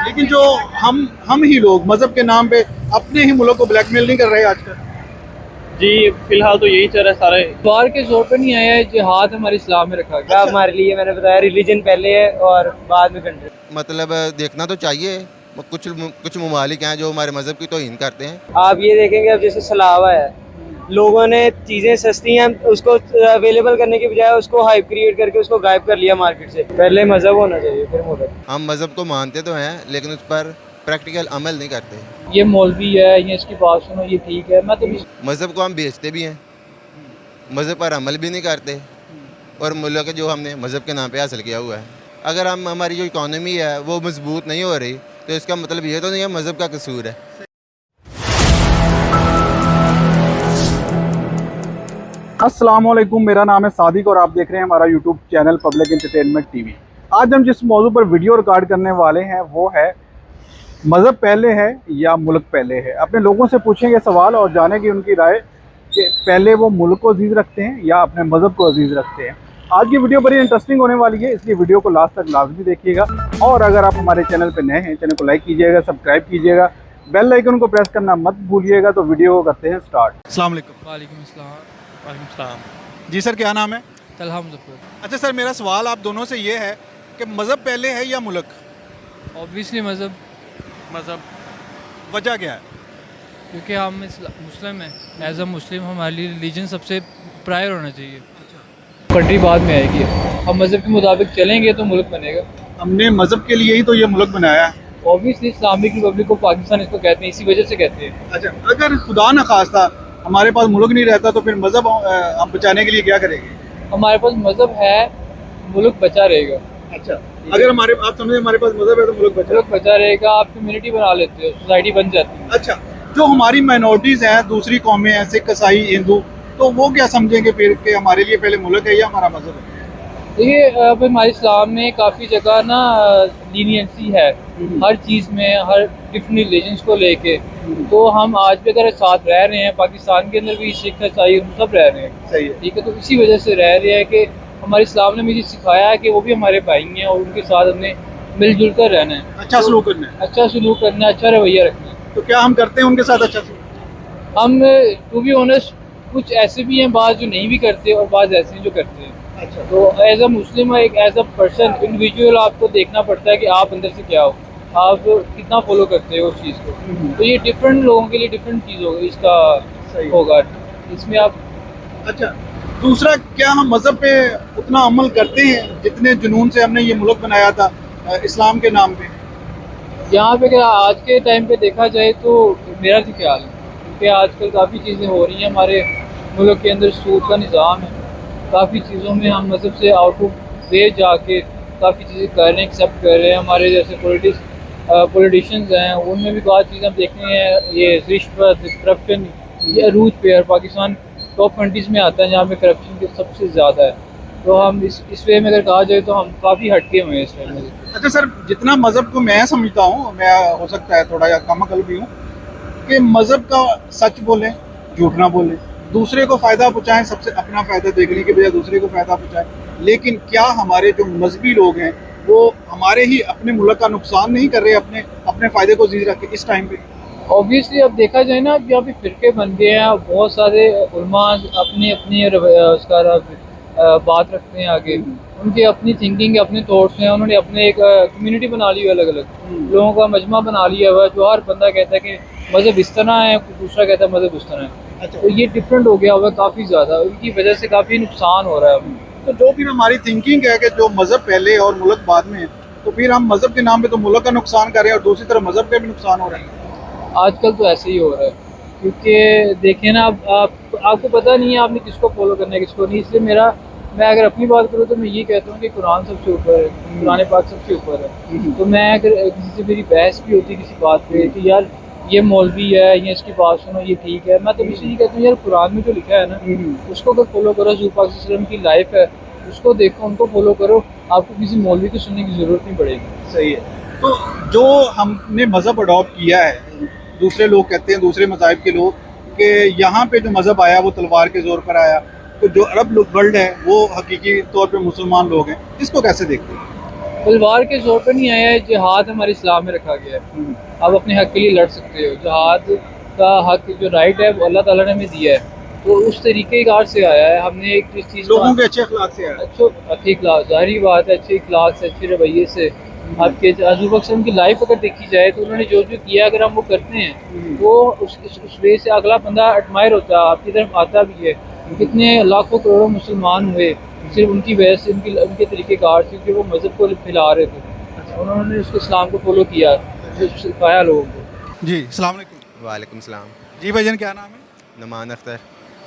लेकिन जो हम ही लोग मजहब के नाम पे अपने ही मुल्क को ब्लैकमेल नहीं कर रहे आजकल? जी फिलहाल तो यही चल रहा है सारे। द्वार के जोर पर नहीं आया है, जिहाद हमारे इस्लाम में रखा गया। अच्छा। हमारे लिए मैंने बताया रिलीजन पहले है और बाद में कंट्री। मतलब देखना तो चाहिए। कुछ ममालिक हैं जो हमारे मज़हब की तौहीन करते हैं। आप ये देखेंगे अब जैसे सलावा है, लोगों ने चीज़ें सस्ती हैं उसको अवेलेबल करने के बजाय उसको हाइप क्रिएट करके उसको गायब कर लिया मार्केट से। पहले मज़हब होना चाहिए फिर मुल्क। हम मज़हब को मानते तो हैं लेकिन उस पर प्रैक्टिकल अमल नहीं करते। ये मौलवी है, ये इसकी बात सुनो, ये ठीक है। मैं तो मज़हब को हम बेचते भी हैं, मज़हब पर अमल भी नहीं करते और मुल्क जो हमने मज़हब के नाम पे हासिल किया हुआ है। अगर हम हमारी जो इकॉनमी है वो मजबूत नहीं हो रही तो इसका मतलब ये तो नहीं है मज़हब का कसूर है। अस्सलाम वालेकुम, मेरा नाम है सादिक और आप देख रहे हैं हमारा YouTube channel public entertainment TV. आज हम जिस मौजू पर वीडियो रिकॉर्ड करने वाले हैं वो है मज़हब पहले है या मुल्क पहले है। अपने लोगों से पूछेंगे सवाल और जानेंगे उनकी राय कि पहले वो मुल्क को अजीज़ रखते हैं या अपने मज़हब को अजीज़ रखते हैं। आज की वीडियो बड़ी इंटरेस्टिंग होने वाली है, इसलिए वीडियो को लास्ट तक लाजमी देखिएगा। और अगर आप हमारे चैनल पर नए हैं, चैनल को लाइक कीजिएगा, सब्सक्राइब कीजिएगा, बेल आइकन को प्रेस करना मत भूलिएगा। तो वीडियो को करते हैं स्टार्ट। अस्सलाम वालेकुम। वालेकुम अस्सलाम। जी सर, क्या नाम है? तलहा मुजफ्फर। अच्छा सर, मेरा सवाल आप दोनों से ये है कि मज़हब पहले है या मुल्क? ऑब्वियसली मज़हब, वजह क्या है? क्योंकि हम मुस्लिम हैं। एज अ मुस्लिम हमारे लिए रिलीजन सबसे प्रायर होना चाहिए। कंट्री बाद में आएगी। हम मज़हब के मुताबिक चलेंगे तो मुल्क बनेगा। हमने मज़हब के लिए ही तो ये मुल्क बनाया है। Obviously Islamic Republic of Pakistan इसको कहते हैं, इसी वजह से कहते हैं। अच्छा, अगर खुदा न खास्ता हमारे पास मुल्क नहीं रहता तो फिर मज़हब हम बचाने के लिए क्या करेंगे? हमारे पास मज़हब है, मुल्क बचा रहेगा। अच्छा, अगर आप समझे हमारे पास मज़हब है तो मुल्क बचा रहेगा। आप कम्युनिटी बना लेते हो, सोसाइटी बन जाती है। अच्छा, जो हमारी माइनॉरिटीज़ हैं, दूसरी कौमें हैं, सिख, ईसाई, हिंदू, तो वो क्या समझेंगे फिर कि हमारे लिए पहले मुल्क है या हमारा मज़हब है? देखिए, अब हमारे इस्लाम में काफ़ी जगह ना लीनियंसी है हर चीज़ में, हर डिफरेंट रिलीजन्स को लेके। तो हम आज भी अगर साथ रह रहे हैं, पाकिस्तान के अंदर भी सिख, ईसाई हम सब रह रहे हैं। सही है, ठीक है। तो इसी वजह से रह रहे हैं कि हमारे इस्लाम ने मुझे सिखाया है कि वो भी हमारे भाई हैं और उनके साथ हमने मिलजुल कर रहना है, अच्छा सलूक करना है। अच्छा सलूक करना है, अच्छा रवैया रखना है। तो क्या हम करते हैं उनके साथ अच्छा सलूक? हम टू बी ऑनेस्ट कुछ ऐसे भी हैं बात जो नहीं भी करते और बात ऐसे हैं जो करते हैं। अच्छा, तो एज अ मुस्लिम, एक एज अ पर्सन, इंडिविजुअल आपको देखना पड़ता है कि आप अंदर से क्या हो, आप कितना फॉलो करते हो उस चीज़ को। तो ये डिफरेंट लोगों के लिए डिफरेंट चीज़ होगी, इसका सही होगा इसमें आप। अच्छा, दूसरा, क्या हम मज़हब पे उतना अमल करते हैं जितने जुनून से हमने ये मुल्क बनाया था इस्लाम के नाम पे? यहाँ पे अगर आज के टाइम पे देखा जाए तो मेरा तो ख्याल है कि आजकल काफ़ी चीज़ें हो रही हैं हमारे मुल्क के अंदर। सूद का निज़ाम है, काफ़ी चीज़ों में हम मज़हब से आउट ऑफ वे जाके काफ़ी चीज़ें कर रहे हैं, एक्सेप्ट कर रहे हैं। हमारे जैसे पॉलिटिशियंस हैं, उनमें भी बहुत चीज़ें हम देखते हैं, ये रिश्वत, करप्शन, ये अरूज पे है। पाकिस्तान टॉप कंट्रीज़ में आता है जहाँ पे करप्शन के सबसे ज़्यादा है। तो हम इस वे में अगर कहा जाए तो हम काफ़ी हटके हुए हैं इस वे में। अच्छा सर, जितना मज़हब को मैं समझता हूँ, मैं हो सकता है थोड़ा या कम अकल भी हूँ, कि मज़हब का सच बोलें, झूठ ना बोलें, दूसरे को फ़ायदा पहुँचाएं, सबसे अपना फ़ायदा देखने के बजाय दूसरे को फ़ायदा पहुँचाएं। लेकिन क्या हमारे जो मजहबी लोग हैं वो हमारे ही अपने मुल्क का नुकसान नहीं कर रहे अपने फ़ायदे को जीज रख के इस टाइम पे? ऑब्वियसली अब देखा जाए ना, अब यहाँ पे फ़िरके बन गए हैं, बहुत सारे उलमा अपनी अपनी उसका बात रखते हैं आगे। उनकी अपनी थिंकिंग, अपने थॉट्स हैं, उन्होंने अपने एक कम्युनिटी बना ली है, अलग अलग लोगों का मजमा बना लिया हुआ है, जो हर बंदा कहता है कि मज़हब इस तरह है, दूसरा कहता है मज़हब उस तरह है। अच्छा, तो ये डिफरेंट हो गया हुआ है काफ़ी ज़्यादा, उनकी वजह से काफ़ी नुकसान हो रहा है। तो जो फिर हमारी थिंकिंग है कि जो मज़हब पहले और मुल्क बाद में है, तो फिर हम मज़हब के नाम पे तो मुल्क का नुकसान कर रहे हैं और दूसरी तरफ मज़हब का भी नुकसान हो रहा है। आजकल तो ऐसे ही हो रहा है, क्योंकि देखिए ना, आपको पता नहीं है आपने किसको फॉलो करना है, किसको नहीं। इसलिए मैं अगर अपनी बात करूँ तो मैं ये कहता हूँ कि कुरान सबसे ऊपर है, कुरान पाक सबसे ऊपर है। तो मैं अगर किसी से मेरी बहस भी होती किसी बात पे कि यार ये मौलवी है, ये इसकी बात सुनो, ये ठीक है, मैं तो इसलिए कहता हूँ यार कुरान में जो लिखा है ना उसको अगर फॉलो करो, हज़ूर पाक सल्लल्लाहु अलैहि वसल्लम की लाइफ है उसको देखो, उनको फॉलो करो, आपको किसी मौलवी को सुनने की ज़रूरत नहीं पड़ेगी। सही है। तो जो हमने मज़हब अडॉप्ट किया है, दूसरे लोग कहते हैं, दूसरे मज़ाहिब के लोग, कि यहाँ पे जो मज़हब आया वो तलवार के ज़ोर पर आया, तो जो अरब वर्ल्ड है वो हकीकी तौर पे मुसलमान लोग हैं, इसको कैसे देखते हैं? तलवार के जोर पर नहीं आया है, जिहाद हमारे इस्लाम में रखा गया है। आप अपने हक के लिए लड़ सकते हो। जिहाद का हक जो राइट है वो अल्लाह ताला ने हमें दिया है, तो उस तरीक़ेकार से आया है। हमने एक चीज़ लोगों के अच्छे अखलाक से आया। अच्छे इखलाक, ज़ाहिरी बात है, अच्छे इखलाक से, अच्छे रवैये से। आपके हज़रत बख्श की लाइफ अगर देखी जाए तो उन्होंने जो जो किया, अगर हम वो करते हैं वो उस वे से अगला बंदा एडमायर होता है, आपकी तरफ आता भी है। कितने लाखों करोड़ों मुसलमान हुए सिर्फ उनकी वजह से, उनके तरीक़ेकार से, कि वो मज़हब को फैला रहे थे। उन्होंने उसको इस्लाम को फॉलो किया, सिखाया लोगों को। जी, अस्सलाम वालेकुम। वालेकुम सलाम। जी भाईजान, क्या नाम है? नुमान अख्तर।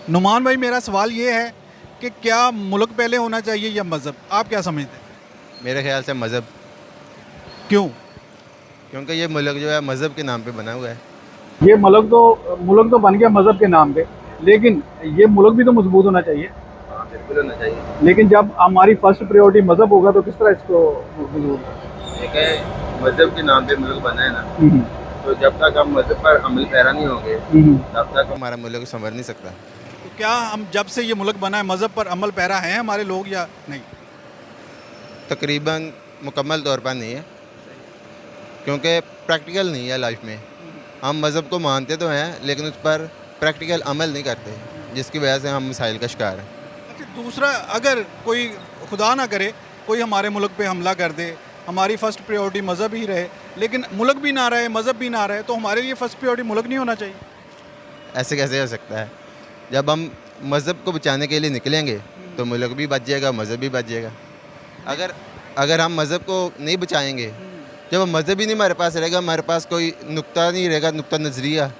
नुमान भाई, मेरा सवाल ये है कि क्या मुल्क पहले होना चाहिए या मज़हब? आप क्या समझते हैं? मेरे ख्याल से मज़हब, क्यों? क्योंकि ये मुल्क जो है मज़हब के नाम पे बना हुआ है। ये मुल्क तो बन गया मज़हब के नाम पे, लेकिन ये मुल्क भी तो मजबूत होना चाहिए। हाँ, बिल्कुल होना चाहिए। लेकिन जब हमारी फर्स्ट प्रायोरिटी मज़हब होगा तो किस तरह इसको मजबूत होगा? एक है मज़हब के नाम पे मुल्क बना है ना, तो जब तक हम मज़हब पर अमल पैरा नहीं होंगे तब तक हमारा मुल्क संभल नहीं सकता। तो क्या हम जब से ये मुल्क बना है मज़हब पर अमल पैरा हैं हमारे लोग या नहीं? तकरीबन मुकम्मल तौर पर नहीं है, क्योंकि प्रैक्टिकल नहीं है लाइफ में। हम मज़हब को मानते तो हैं लेकिन उस पर प्रैक्टिकल अमल नहीं करते, जिसकी वजह से हम मसाइल का शिकार हैं। अच्छा, दूसरा, अगर कोई खुदा ना करे कोई हमारे मुल्क पे हमला कर दे, हमारी फ़र्स्ट प्रायोरिटी मज़हब ही रहे, लेकिन मुल्क भी ना रहे, मज़हब भी ना रहे, तो हमारे लिए फ़र्स्ट प्रायोरिटी मुल्क नहीं होना चाहिए? ऐसे कैसे हो सकता है? जब हम मज़हब को बचाने के लिए निकलेंगे तो मुल्क भी बच जाएगा, मज़हब भी बच जाएगा। अगर हम मज़हब को नहीं बचाएंगे, जब मज़हब ही नहीं हमारे पास रहेगा, हमारे पास कोई नुक्ता नहीं रहेगा, नुक्ता नज़रिया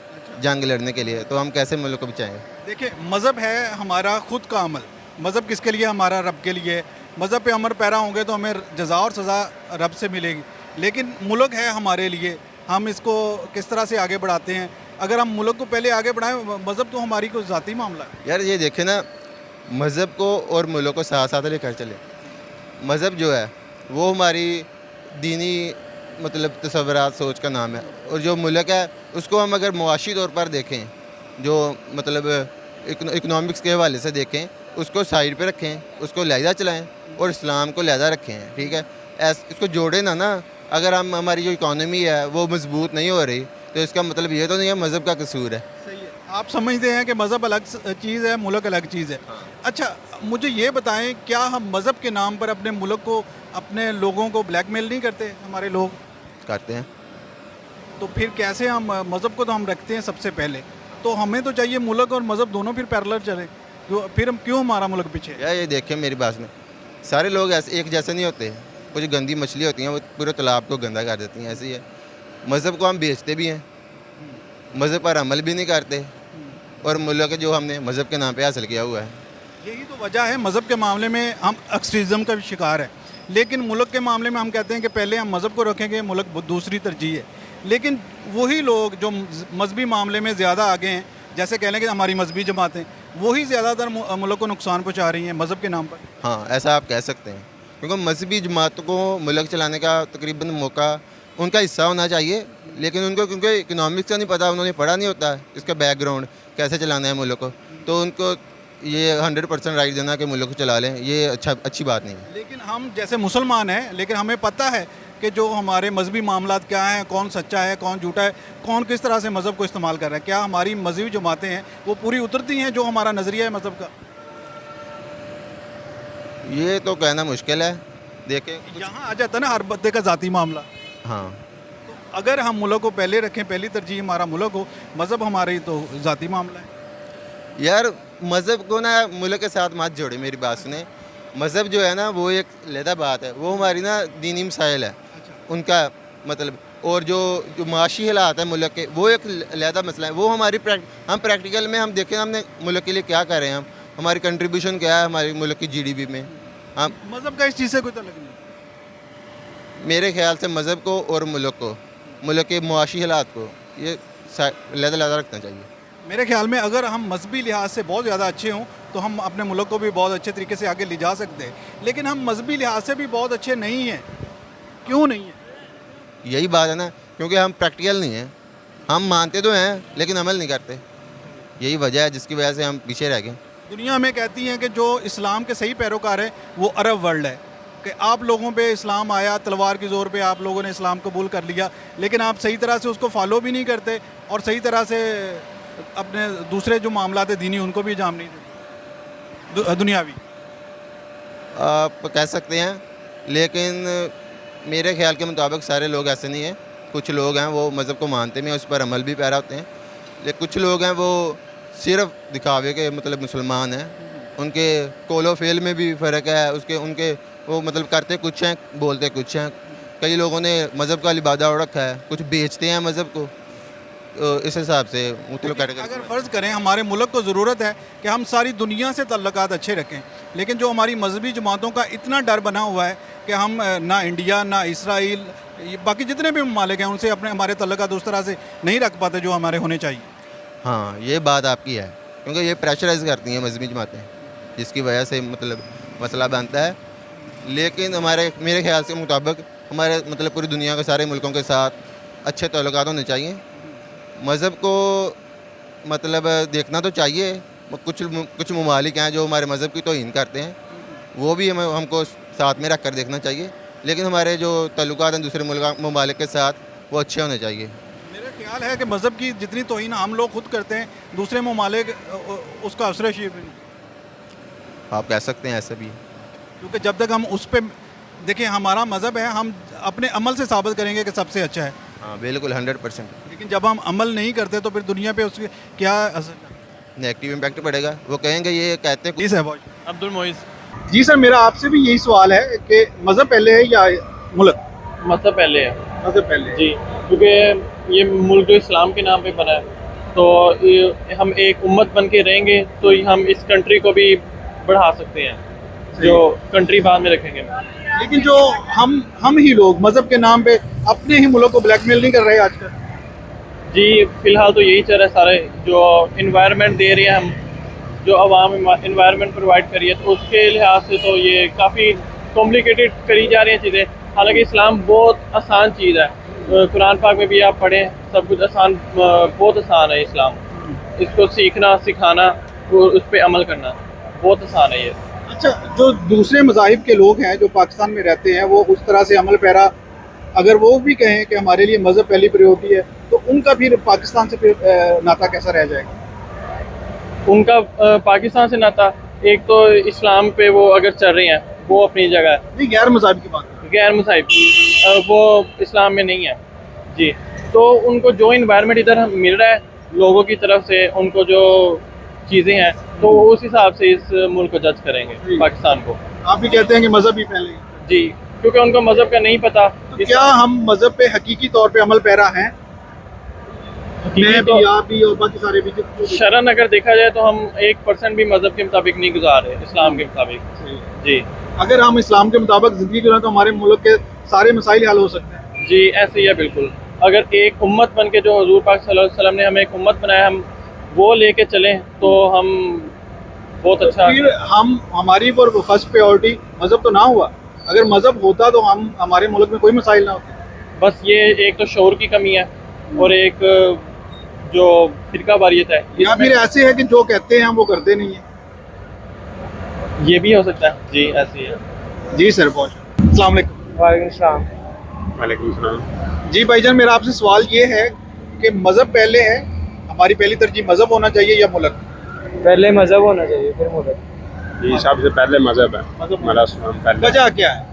जंग लड़ने के लिए, तो हम कैसे मुल्क को बचाएंगे? देखिए, मज़हब है हमारा ख़ुद का अमल। मज़हब किसके लिए? हमारा रब के लिए। मज़हब पे अमर पैरा होंगे तो हमें जज़ा और सज़ा रब से मिलेगी। लेकिन मुल्क है हमारे लिए, हम इसको किस तरह से आगे बढ़ाते हैं? अगर हम मुल्क को पहले आगे बढ़ाएं, मज़हब तो हमारी कोई ज़ाती मामला है। यार ये देखें ना, मज़हब को और मुल्क को साथ साथ लेकर चले। मज़हब जो है वो हमारी दीनी मतलब तसव्वुरात सोच का नाम है, और जो मुल्क है उसको हम अगर मुआशी तौर पर देखें, जो मतलब इकनॉमिक्स के हवाले से देखें, उसको साइड पे रखें, उसको लहजा चलाएं और इस्लाम को लहजा रखें, ठीक है? इसको जोड़े ना। अगर हम हमारी जो इकॉनमी है वो मजबूत नहीं हो रही तो इसका मतलब ये तो नहीं है मज़हब का कसूर है। सही है, आप समझते हैं कि मज़हब अलग चीज़ है, मुल्क अलग चीज़ है। अच्छा, मुझे ये बताएं, क्या हम मज़हब के नाम पर अपने मुल्क को, अपने लोगों को ब्लैकमेल नहीं करते? हमारे लोग करते हैं। तो फिर कैसे हम मज़हब को तो हम रखते हैं सबसे पहले, तो हमें तो चाहिए मुल्क और मज़हब दोनों फिर पैरेलल चले। फिर हम क्यों हमारा मुल्क पीछे है? यार ये देखें, मेरी बात में सारे लोग ऐसे एक जैसे नहीं होते। कुछ गंदी मछली होती हैं वो पूरे तालाब को गंदा कर देती हैं, ऐसे ही है। मज़हब को हम बेचते भी हैं, मज़हब पर अमल भी नहीं करते, और मुल्क जो हमने मज़हब के नाम पे हासिल किया हुआ है। यही तो वजह है, मज़हब के मामले में हम एक्सट्रीज़म का भी शिकार है, लेकिन मुल्क के मामले में हम कहते हैं कि पहले हम मज़हब को रखेंगे, मुल्क दूसरी तरजीह है। लेकिन वही लोग जो मजहबी मामले में ज़्यादा आगे हैं, जैसे कह लें कि हमारी मजहबी जमातें, वही ज़्यादातर मुल्क को नुकसान पहुँचा रही हैं मज़हब के नाम पर। हाँ, ऐसा आप कह सकते हैं, क्योंकि मजहबी जमातों को मुल्क चलाने का तकरीबन मौका उनका हिस्सा होना चाहिए, लेकिन उनको क्योंकि इकनॉमिक्स का नहीं पता, उन्होंने पढ़ा नहीं होता है इसका बैकग्राउंड कैसे चलाना है मुल्क को, तो उनको ये 100% राइट देना कि मुल्क को चला लें, ये अच्छी बात नहीं है। लेकिन हम जैसे मुसलमान हैं, लेकिन हमें पता है कि जो हमारे मजहबी मामलात क्या हैं, कौन सच्चा है, कौन झूठा है, कौन किस तरह से मज़हब को इस्तेमाल कर रहा है। क्या हमारी मजहबी जमातें हैं वो पूरी उतरती हैं जो हमारा नज़रिया है मज़हब का? ये तो कहना मुश्किल है। देखें यहाँ आ जाता है ना हर बंदे का ज़ाती मामला। हाँ, तो अगर हम मुल्क को पहले रखें, पहली तरजीह हमारा मुल्क हो, मज़हब हमारी तो ज़ाती मामला है। यार मज़हब को ना मुल्क के साथ मत जोड़े, मेरी बात सुने। मज़हब जो है ना वो एक अलहदा बात है, वो हमारी ना दीनी मसाइल है उनका मतलब, और जो माशी हालात है मुल्क के, वो एक अलहदा मसला है। वो हमारी हम प्रैक्टिकल में हम देखें हमने मुल्क के लिए क्या कर रहे हैं, हम हमारी कंट्रीब्यूशन क्या है हमारे मुल्क की GDP में। हम मज़हब का इस चीज़ से कोई तल्लुक़ नहीं। मेरे ख्याल से मज़हब को और मुल्क को, मुल्क के मुआशी हालात को ये अलहदा रखना चाहिए। मेरे ख्याल में अगर हम मजहबी लिहाज से बहुत ज़्यादा अच्छे हों तो हम अपने मुल्क को भी बहुत अच्छे तरीके से आगे ले जा सकते हैं, लेकिन हम मजहबी लिहाज से भी बहुत अच्छे नहीं हैं। क्यों नहीं है? यही बात है ना, क्योंकि हम प्रैक्टिकल नहीं हैं। हम मानते तो हैं लेकिन अमल नहीं करते, यही वजह है जिसकी वजह से हम पीछे रह गए। दुनिया में कहती हैं कि जो इस्लाम के सही पैरोकार है वो अरब वर्ल्ड है, कि आप लोगों पे इस्लाम आया, तलवार के ज़ोर पे आप लोगों ने इस्लाम कबूल कर लिया, लेकिन आप सही तरह से उसको फॉलो भी नहीं करते और सही तरह से अपने दूसरे जो मामला थे दीनी उनको भी अंजाम नहीं देते, दुनियावी। आप कह सकते हैं, लेकिन मेरे ख्याल के मुताबिक सारे लोग ऐसे नहीं हैं। कुछ लोग हैं वो मज़हब को मानते भी हैं, उस पर अमल भी पैरा होते हैं, लेकिन कुछ लोग हैं वो सिर्फ दिखावे के मतलब मुसलमान हैं। उनके कौलो फेल में भी फ़र्क है, उसके उनके वो मतलब करते कुछ हैं, बोलते कुछ हैं। कई लोगों ने मज़हब का लिबादा ओढ़ रखा है, कुछ बेचते हैं मज़हब को, तो इस हिसाब से मुख्तलिफ कैटेगरी। अगर फ़र्ज़ करें हमारे मुल्क को ज़रूरत है कि हम सारी दुनिया से तल्लुकात अच्छे रखें, लेकिन जो हमारी मजहबी जमातों का इतना डर बना हुआ है कि हम ना इंडिया ना इसराइल बाकी जितने भी ममालिक हैं उनसे अपने हमारे तल्लुकात उस तरह से नहीं रख पाते जो हमारे होने चाहिए। हाँ, ये बात आपकी है, क्योंकि ये प्रेशराइज़ करती हैं मजहबी जमातें, जिसकी वजह से मतलब मसला बनता है। लेकिन मेरे ख्याल के मुताबिक हमारे मतलब पूरी दुनिया के सारे मुल्कों के साथ अच्छे तल्लुकात होने चाहिए। मज़हब को मतलब देखना तो चाहिए। कुछ ममालिक हैं जो हमारे मज़हब की तौहीन करते हैं, वो भी हमको साथ में रख कर देखना चाहिए, लेकिन हमारे जो तल्लुकात हैं दूसरे ममालिक के साथ वो अच्छे होने चाहिए। मेरा ख्याल है कि मज़हब की जितनी तौहीन हम लोग खुद करते हैं, दूसरे ममालिक उसका असर शीर नहीं, आप कह सकते हैं ऐसा भी है। क्योंकि जब तक हम उस पर देखिए, हमारा मज़हब है, हम अपने अमल से साबित करेंगे कि सबसे अच्छा है। हाँ बिल्कुल 100%। लेकिन जब हम अमल नहीं करते तो फिर दुनिया पे उसके क्या असर नेगेटिव इम्पैक्ट पड़ेगा। वो कहेंगे ये कहते हैं जी सर। अब्दुल मोइज़। जी सर, मेरा आपसे भी यही सवाल है कि मज़हब पहले है या मुल्क? मज़हब पहले है मज़हब पहले जी, क्योंकि ये मुल्क जो इस्लाम के नाम पे बना है, तो हम एक उम्मत बन के रहेंगे तो हम इस कंट्री को भी बढ़ा सकते हैं, जो कंट्री बाद में रखेंगे। लेकिन जो हम ही लोग मज़हब के नाम पे अपने ही मुल्क को ब्लैकमेल नहीं कर रहे आजकल? जी फ़िलहाल तो यही चल रहा है सारे, जो इन्वायरमेंट दे रहे हैं हम, जो आवाम इन्वायरमेंट प्रोवाइड करी है, तो उसके लिहाज से तो ये काफ़ी कॉम्प्लिकेटेड करी जा रही हैं चीज़ें। हालांकि इस्लाम बहुत आसान चीज़ है, कुरान पाक में भी आप पढ़ें, सब कुछ आसान, बहुत आसान है इस्लाम। इसको सीखना, सिखाना और उस पर अमल करना बहुत आसान है ये। अच्छा, जो दूसरे मज़ाहिब के लोग हैं जो पाकिस्तान में रहते हैं, वो उस तरह से अमल पैरा, अगर वो भी कहें कि हमारे लिए मज़हब पहली प्रायोरिटी है, तो उनका फिर पाकिस्तान से फिर नाता कैसा रह जाएगा? उनका पाकिस्तान से नाता, एक तो इस्लाम पे वो अगर चल रहे हैं वो अपनी जगह है, नहीं, गैर मज़ाहिब की बात है। गैर मज़हब वो इस्लाम में नहीं है जी। तो उनको जो इन्वायरमेंट इधर मिल रहा है लोगों की तरफ से, उनको जो चीज़ें हैं, तो उस हिसाब से इस मुल्क को जज करेंगे पाकिस्तान को। आप भी कहते हैं कि मज़हब ही पहले है। जी, क्योंकि उनको मज़हब का नहीं पता। तो क्या हम मज़हब पे हकीकी तौर पे अमल पैरा हैं? मैं भी, आप भी और बाकी सारे भी? शरन अगर देखा जाए तो हम 1% भी मज़हब के मुताबिक नहीं गुजार रहे, इस्लाम के मुताबिक जी। अगर हम इस्लाम के मुताबिक ज़िंदगी गुजारें तो हमारे मुल्क के सारे मसाइल हल हो सकते हैं। जी ऐसे ही है बिल्कुल। अगर एक उम्मत बन के, जो हुज़ूर पाक सल्लल्लाहु अलैहि वसल्लम ने हमें एक उम्मत बनाया, हम वो लेके चलें तो हम बहुत अच्छा। फिर हम हमारी पर फर्स्ट प्रायोरिटी मज़हब तो ना हुआ। अगर मज़हब होता तो हम हमारे मुल्क में कोई मसाइल ना होते। बस ये एक तो शऊर की कमी है और एक जो फिरका वारियत है, या फिर ऐसे है कि जो कहते हैं हम वो करते नहीं है। ये भी हो सकता है जी, ऐसे ही है। जी सर, बहुत अस्सलाम वालेकुम। वालेकुम सलाम। जी भाईजान, मेरा आपसे सवाल ये है कि मज़हब पहले है, हमारी पहली तरजीह मज़हब होना चाहिए या मुल्क? पहले मज़हब होना चाहिए फिर मुल्क। जी, सबसे पहले मज़हब है, हमारा इस्लाम पहले। वजह क्या है?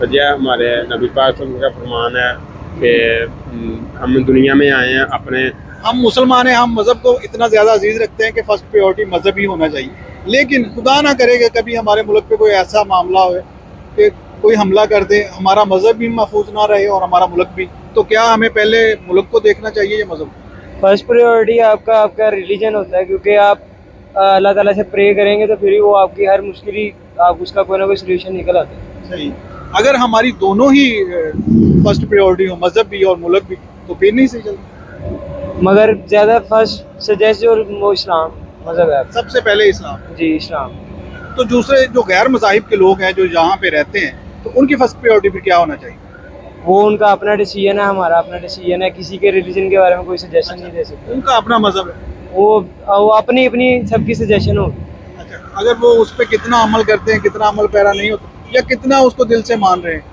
वजह हमारे नबी पाक का फरमान है कि हम दुनिया में आए हैं अपने। हम मुसलमान हैं, हम मज़हब को इतना ज़्यादा अजीज़ रखते हैं कि फ़र्स्ट प्रायोरिटी मज़हब ही होना चाहिए, लेकिन खुदा ना करे कि कभी हमारे मुल्क पे कोई ऐसा मामला हो कि कोई हमला कर दे, हमारा मज़हब भी महफूज ना रहे और हमारा मुल्क भी, तो क्या हमें पहले मुल्क को देखना चाहिए या मज़हब? फर्स्ट प्रायोरिटी आपका रिलीजन होता है, क्योंकि आप अल्लाह ताला से प्रे करेंगे तो फिर ही वो आपकी हर मुश्किल ही आप उसका कोई ना कोई सलूशन निकल आता है। सही। अगर हमारी दोनों ही फर्स्ट प्रायोरिटी हो, मज़हब भी और मुल्क भी, तो फिर नहीं सही चलता। मगर ज़्यादा फर्स्ट सजेस्ट जो वो इस्लाम मज़हब है सबसे पहले इस्लाम। जी, इस्लाम। तो दूसरे जो गैर मज़ाहिब के लोग हैं जो यहाँ पे रहते हैं, तो उनकी फर्स्ट प्रायोरिटी फिर क्या होना चाहिए? वो उनका अपना डिसीजन है, हमारा अपना डिसीजन है, किसी के रिलीजन के बारे में कोई सजेशन नहीं दे सकते। उनका अपना मज़हब है, वो अपनी अपनी सबकी सजेशन होगी। अच्छा, अगर वो उस पर कितना अमल करते हैं, कितना अमल पैरा नहीं होता? या कितना उसको दिल से मान रहे हैं?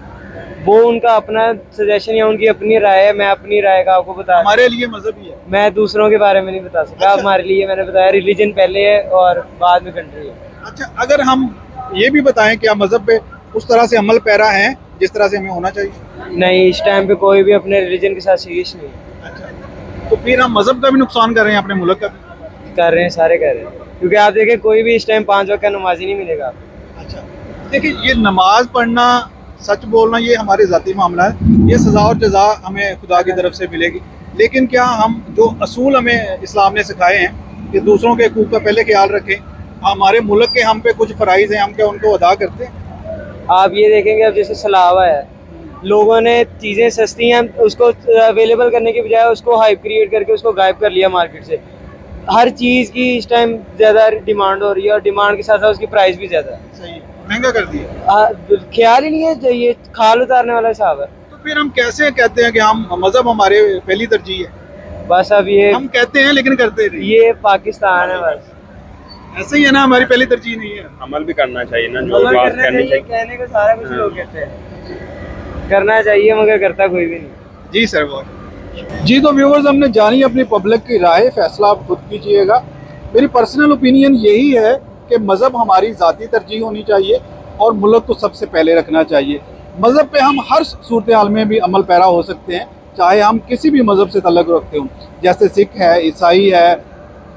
वो उनका अपना सजेशन या उनकी अपनी राय है, मैं अपनी राय का आपको बता हमारे लिए मजहब ही है। मैं दूसरों के बारे में नहीं बता सकता। अच्छा। हमारे लिए मैंने बताया रिलीजन पहले है और बाद में कंट्री है। अच्छा, अगर हम ये भी बताएं कि आप मजहब पे उस तरह से अमल पैरा हैं जिस तरह से हमें होना चाहिए? नहीं, इस टाइम पे कोई भी अपने रिलीजन के साथ सीरियस नहीं है। अच्छा, तो फिर हम मजहब का भी नुकसान कर रहे हैं, अपने मुल्क का भी? कर रहे हैं, सारे कर रहे हैं, क्योंकि आप देखें कोई भी इस टाइम 5 वक्त का नमाजी नहीं मिलेगा आपको। अच्छा, देखिए ये नमाज पढ़ना, सच बोलना, ये हमारे ज़ाती मामला है। ये सज़ा और जज़ा हमें खुदा की तरफ से मिलेगी, लेकिन क्या हम जो असूल हमें इस्लाम ने सिखाए हैं कि दूसरों के हकूक़ का पहले ख्याल रखें, हमारे मुल्क के हम पे कुछ फ़राइज़ हैं, हम क्या उनको अदा करते हैं? आप ये देखेंगे अब जैसे सलावा है, लोगों ने चीज़ें सस्ती हैं उसको अवेलेबल करने के बजाय उसको हाइप क्रिएट करके उसको गायब कर लिया मार्केट से। हर चीज़ की इस टाइम ज़्यादा डिमांड हो रही है और डिमांड के साथ साथ उसकी प्राइस भी ज़्यादा है। सही है, महंगा कर दिया। ख्याल ही नहीं है, ये खाल उतारने वाला हिसाब है। तो फिर हम कैसे कहते हैं कि हम मज़हब हमारे पहली तरजीह है? बस अब ये हम कहते हैं लेकिन करते नहीं। ये पाकिस्तान है, बस ऐसे ही है ना, हमारी पहली तरजीह नहीं है। अमल भी करना चाहिए ना, जो मगर बात करना करनी चाहिए, चाहिए। कहने को सारा कुछ लोग कहते हैं, करना चाहिए मगर करता कोई भी नहीं। जी सर, बहुत जी। तो व्यूवर्स, हमने जानी अपनी पब्लिक की राय, फैसला आप खुद कीजिएगा। मेरी पर्सनल ओपिनियन यही है कि मज़हब हमारी ज़ाती तरजीह होनी चाहिए और मुल्क को सबसे पहले रखना चाहिए। मज़हब पे हम हर सूरत हाल में भी अमल पैरा हो सकते हैं, चाहे हम किसी भी मज़हब से तल्लुक़ रखते हों, जैसे सिख है, ईसाई है,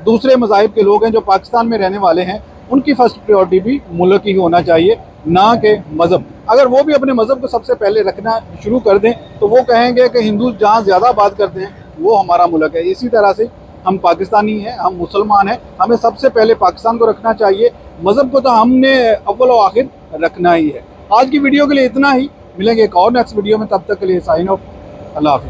दूसरे मज़ाहिब के लोग हैं जो पाकिस्तान में रहने वाले हैं, उनकी फ़र्स्ट प्रायोरिटी भी मुल्क ही होना चाहिए, ना कि मज़हब। अगर वो भी अपने मज़हब को सबसे पहले रखना शुरू कर दें तो वो कहेंगे कि हिंदू जहाँ ज़्यादा बात करते हैं वो हमारा मुल्क है। इसी तरह से हम पाकिस्तानी हैं, हम मुसलमान हैं, हमें सबसे पहले पाकिस्तान को रखना चाहिए। मज़हब को तो हमने अव्वल व आखिर रखना ही है। आज की वीडियो के लिए इतना ही, मिलेंगे एक और नेक्स्ट वीडियो में, तब तक के लिए साइन ऑफ, अल्लाह हाफ़िज़।